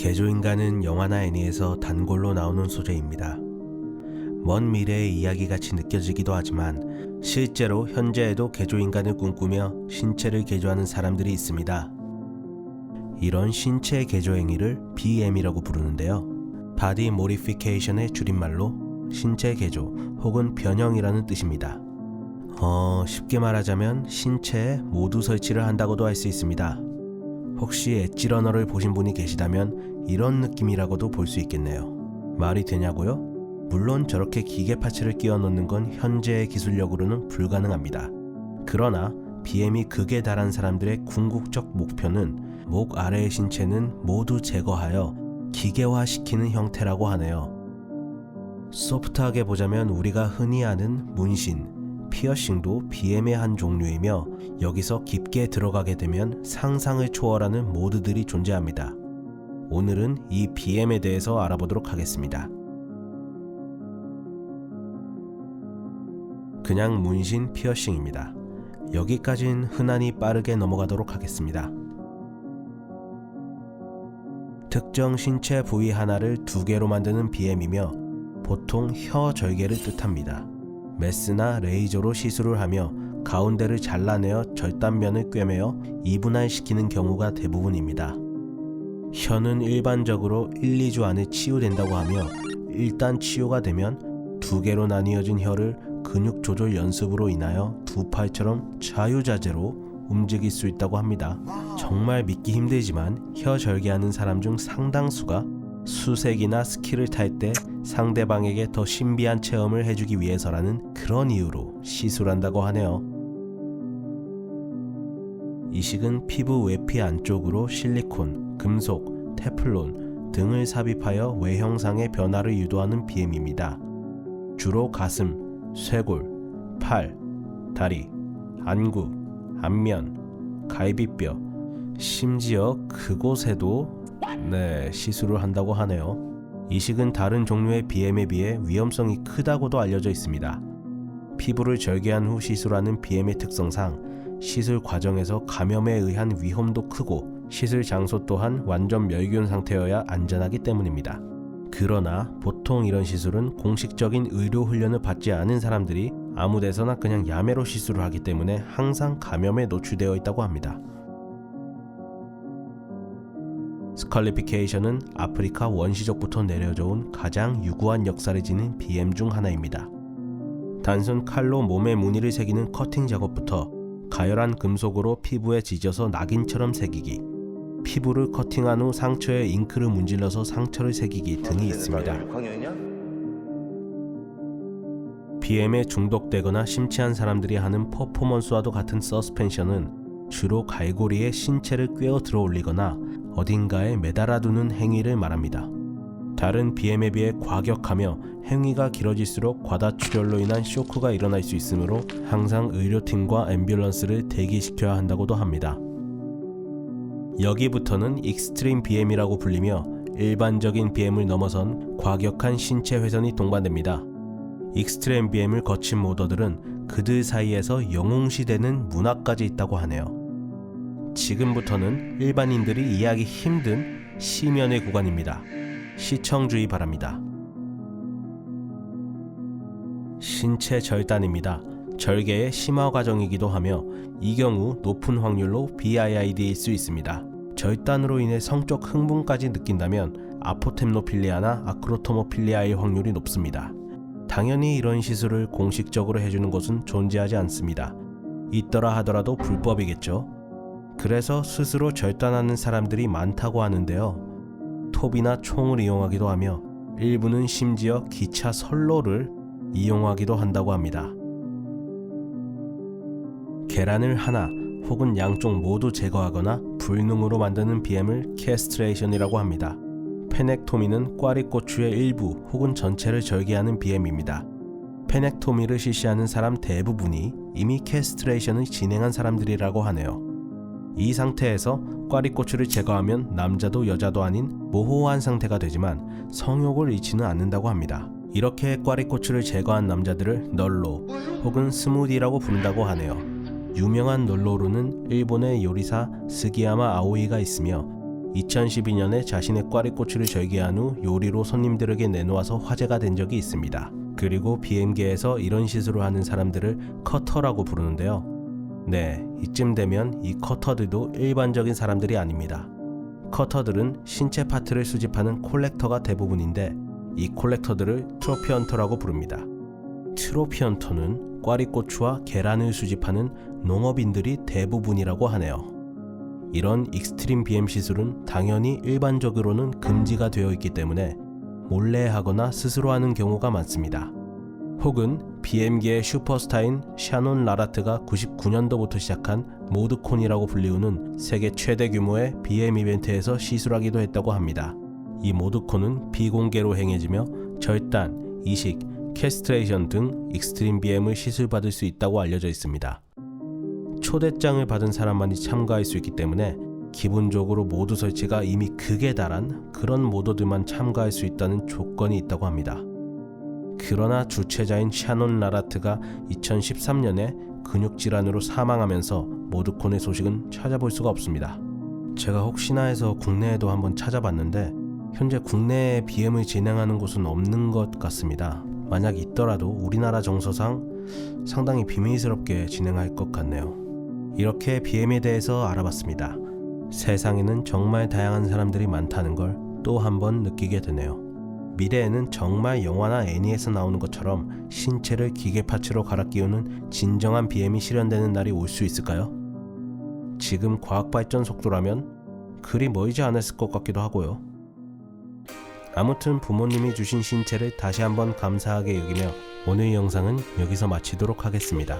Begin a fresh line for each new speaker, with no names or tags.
개조인간은 영화나 애니에서 단골로 나오는 소재입니다. 먼 미래의 이야기같이 느껴지기도 하지만 실제로 현재에도 개조인간을 꿈꾸며 신체를 개조하는 사람들이 있습니다. 이런 신체 개조 행위를 BM이라고 부르는데요. 바디 모디피케이션의 줄임말로 신체 개조 혹은 변형이라는 뜻입니다. 쉽게 말하자면 신체에 모두 설치를 한다고도 할 수 있습니다. 혹시 엣지러너를 보신 분이 계시다면 이런 느낌이라고도 볼 수 있겠네요. 말이 되냐고요? 물론 저렇게 기계 파츠를 끼워 넣는 건 현재의 기술력으로는 불가능합니다. 그러나 BM이 극에 달한 사람들의 궁극적 목표는 목 아래의 신체는 모두 제거하여 기계화시키는 형태라고 하네요. 소프트하게 보자면 우리가 흔히 아는 문신, 피어싱도 BM의 한 종류이며 여기서 깊게 들어가게 되면 상상을 초월하는 모드들이 존재합니다. 오늘은 이 BM에 대해서 알아보도록 하겠습니다. 그냥 문신 피어싱입니다. 여기까진 흔하니 빠르게 넘어가도록 하겠습니다. 특정 신체 부위 하나를 두 개로 만드는 BM이며 보통 혀 절개를 뜻합니다. 메스나 레이저로 시술을 하며 가운데를 잘라내어 절단면을 꿰매어 이분할시키는 경우가 대부분입니다. 혀는 일반적으로 1, 2주 안에 치유된다고 하며 일단 치유가 되면 두 개로 나뉘어진 혀를 근육 조절 연습으로 인하여 두 팔처럼 자유자재로 움직일 수 있다고 합니다. 정말 믿기 힘들지만 혀 절개하는 사람 중 상당수가 수색이나 스키를 탈 때 상대방에게 더 신비한 체험을 해주기 위해서라는 그런 이유로 시술한다고 하네요. 이식은 피부 외피 안쪽으로 실리콘, 금속, 테플론 등을 삽입하여 외형상의 변화를 유도하는 BM입니다. 주로 가슴, 쇄골, 팔, 다리, 안구, 안면, 갈비뼈, 심지어 그곳에도 시술을 한다고 하네요. 이식은 다른 종류의 BM에 비해 위험성이 크다고도 알려져 있습니다. 피부를 절개한 후 시술하는 BM의 특성상 시술 과정에서 감염에 의한 위험도 크고 시술 장소 또한 완전 멸균 상태여야 안전하기 때문입니다. 그러나 보통 이런 시술은 공식적인 의료 훈련을 받지 않은 사람들이 아무 데서나 그냥 야매로 시술을 하기 때문에 항상 감염에 노출되어 있다고 합니다. 스컬리피케이션은 아프리카 원시족부터 내려져 온 가장 유구한 역사를 지닌 BM 중 하나입니다. 단순 칼로 몸에 무늬를 새기는 커팅 작업부터 가열한 금속으로 피부에 지져서 낙인처럼 새기기, 피부를 커팅한 후 상처에 잉크를 문질러서 상처를 새기기 등이 있습니다. BM에 중독되거나 심취한 사람들이 하는 퍼포먼스와도 같은 서스펜션은 주로 갈고리에 신체를 꿰어 들어 올리거나 어딘가에 매달아두는 행위를 말합니다. 다른 BM에 비해 과격하며 행위가 길어질수록 과다출혈로 인한 쇼크가 일어날 수 있으므로 항상 의료팀과 앰뷸런스를 대기시켜야 한다고도 합니다. 여기부터는 익스트림 BM이라고 불리며 일반적인 BM을 넘어선 과격한 신체 훼손이 동반됩니다. 익스트림 BM을 거친 모더들은 그들 사이에서 영웅시되는 문화까지 있다고 하네요. 지금부터는 일반인들이 이해하기 힘든 시면의 구간입니다. 시청 주의 바랍니다. 신체 절단입니다. 절개의 심화 과정이기도 하며 이 경우 높은 확률로 BIID일 수 있습니다. 절단으로 인해 성적 흥분까지 느낀다면 아포템노필리아나 아크로토모필리아일 확률이 높습니다. 당연히 이런 시술을 공식적으로 해주는 곳은 존재하지 않습니다. 있더라 하더라도 불법이겠죠. 그래서 스스로 절단하는 사람들이 많다고 하는데요. 톱이나 총을 이용하기도 하며 일부는 심지어 기차 선로를 이용하기도 한다고 합니다. 계란을 하나 혹은 양쪽 모두 제거하거나 불능으로 만드는 BM을 캐스트레이션이라고 합니다. 페넥토미는 꽈리고추의 일부 혹은 전체를 절개하는 BM입니다. 페넥토미를 실시하는 사람 대부분이 이미 캐스트레이션을 진행한 사람들이라고 하네요. 이 상태에서 꽈리고추를 제거하면 남자도 여자도 아닌 모호한 상태가 되지만 성욕을 잃지는 않는다고 합니다. 이렇게 꽈리고추를 제거한 남자들을 널로 혹은 스무디라고 부른다고 하네요. 유명한 널로루는 일본의 요리사 스기야마 아오이가 있으며 2012년에 자신의 꽈리고추를 절개한 후 요리로 손님들에게 내놓아서 화제가 된 적이 있습니다. 그리고 BM계에서 이런 시술을 하는 사람들을 커터라고 부르는데요. 네, 이쯤 되면 이 커터들도 일반적인 사람들이 아닙니다. 커터들은 신체 파트를 수집하는 콜렉터가 대부분인데 이 콜렉터들을 트로피 헌터라고 부릅니다. 트로피 헌터는 꽈리고추와 계란을 수집하는 농업인들이 대부분이라고 하네요. 이런 익스트림 BM 시술은 당연히 일반적으로는 금지가 되어 있기 때문에 몰래 하거나 스스로 하는 경우가 많습니다. 혹은 BM계의 슈퍼스타인 샤논 라라트가 99년도부터 시작한 모드콘이라고 불리우는 세계 최대 규모의 BM 이벤트에서 시술하기도 했다고 합니다. 이 모드콘은 비공개로 행해지며 절단, 이식, 캐스트레이션 등 익스트림 BM을 시술받을 수 있다고 알려져 있습니다. 초대장을 받은 사람만이 참가할 수 있기 때문에 기본적으로 모드 설치가 이미 극에 달한 그런 모드들만 참가할 수 있다는 조건이 있다고 합니다. 그러나 주최자인 샤논 라라트가 2013년에 근육질환으로 사망하면서 모드콘의 소식은 찾아볼 수가 없습니다. 제가 혹시나 해서 국내에도 한번 찾아봤는데 현재 국내에 BM을 진행하는 곳은 없는 것 같습니다. 만약 있더라도 우리나라 정서상 상당히 비밀스럽게 진행할 것 같네요. 이렇게 BM에 대해서 알아봤습니다. 세상에는 정말 다양한 사람들이 많다는 걸 또 한 번 느끼게 되네요. 미래에는 정말 영화나 애니에서 나오는 것처럼 신체를 기계 파츠로 갈아 끼우는 진정한 BM이 실현되는 날이 올 수 있을까요? 지금 과학 발전 속도라면 그리 멀지 않았을 것 같기도 하고요. 아무튼 부모님이 주신 신체를 다시 한번 감사하게 여기며 오늘 영상은 여기서 마치도록 하겠습니다.